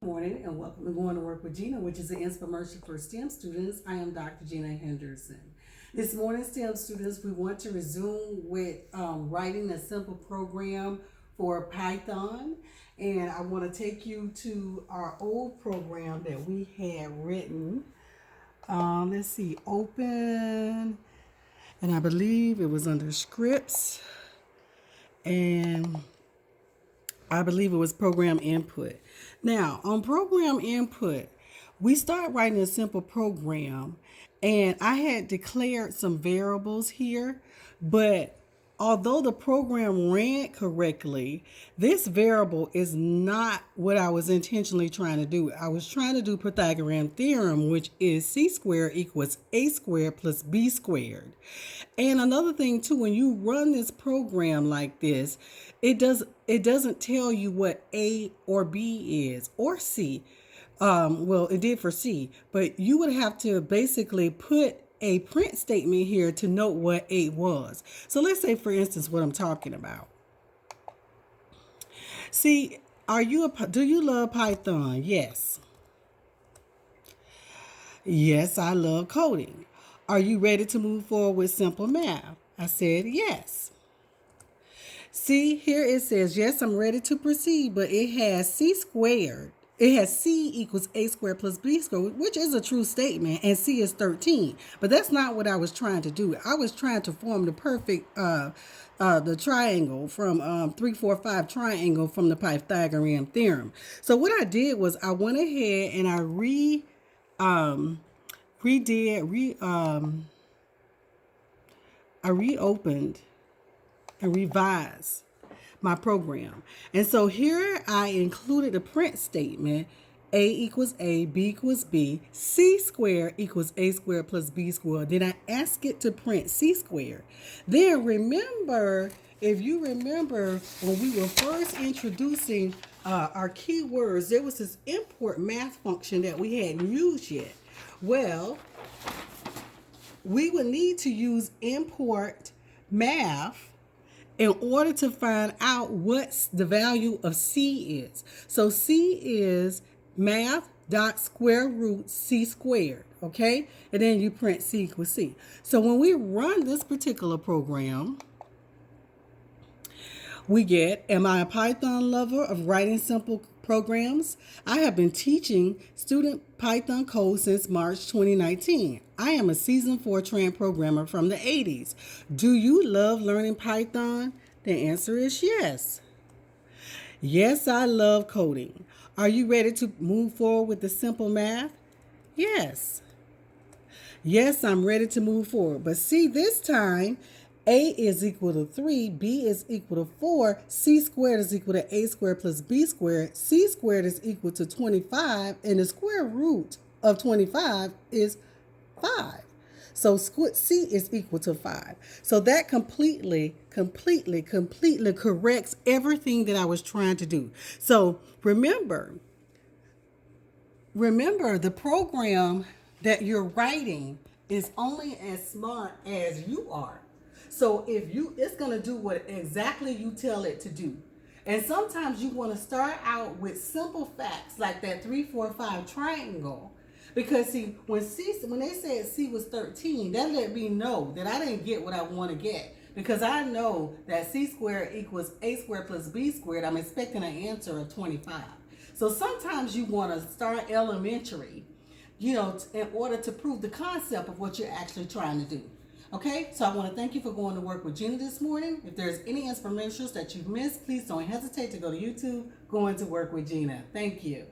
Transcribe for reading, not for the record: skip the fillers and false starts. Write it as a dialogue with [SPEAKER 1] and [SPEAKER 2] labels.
[SPEAKER 1] Morning and welcome to Going to Work with Gena, which is an inspiration for STEM students. I am Dr. Gena Henderson. This morning, STEM students, we want to resume with writing a simple program for Python. And I want to take you to our old program that we had written. Let's see, open, and I believe it was under scripts. And I believe it was program input. Now, on program input, we start writing a simple program, and I had declared some variables here, but although the program ran correctly, this variable is not what I was intentionally trying to do. I was trying to do Pythagorean theorem, which is c squared equals a squared plus b squared. And another thing too, when you run this program like this, it doesn't tell you what A or B is or C. Well, it did for C, but you would have to basically put a print statement here to note what A was. So let's say, for instance, what I'm talking about. See, do you love Python? Yes. Yes, I love coding. Are you ready to move forward with simple math? I said yes. See, here it says, yes, I'm ready to proceed, but it has c squared. It has c equals a squared plus b squared, which is a true statement, and c is 13. But that's not what I was trying to do. I was trying to form the perfect, the triangle from 3, 4, 5 triangle from the Pythagorean theorem. So what I did was I went ahead and I I reopened and revised my program. And so here I included a print statement. A equals A, B equals B, C squared equals A squared plus B squared. Then I ask it to print C squared. Then remember, if you remember when we were first introducing our keywords, there was this import math function that we hadn't used yet. Well, we would need to use import math in order to find out what the value of C is. So C is math dot square root C squared, okay? And then you print C equals C. So when we run this particular program, we get, am I a Python lover of writing simple programs? I have been teaching student Python code since March 2019. I am a season Fortran programmer from the 80s. Do you love learning Python? The answer is yes. Yes, I love coding. Are you ready to move forward with the simple math? Yes. Yes, I'm ready to move forward. But see, this time, A is equal to 3, B is equal to 4, C squared is equal to A squared plus B squared, C squared is equal to 25, and the square root of 25 is 5. So C is equal to 5. So that completely corrects everything that I was trying to do. So remember the program that you're writing is only as smart as you are. So it's going to do what exactly you tell it to do. And sometimes you want to start out with simple facts like that 3, 4, 5 triangle. Because see, when they said C was 13, that let me know that I didn't get what I want to get. Because I know that C squared equals A squared plus B squared. I'm expecting an answer of 25. So sometimes you want to start elementary, in order to prove the concept of what you're actually trying to do. Okay, so I want to thank you for going to work with Gena this morning. If there's any inspirations that you've missed, please don't hesitate to go to YouTube, Going to Work with Gena. Thank you.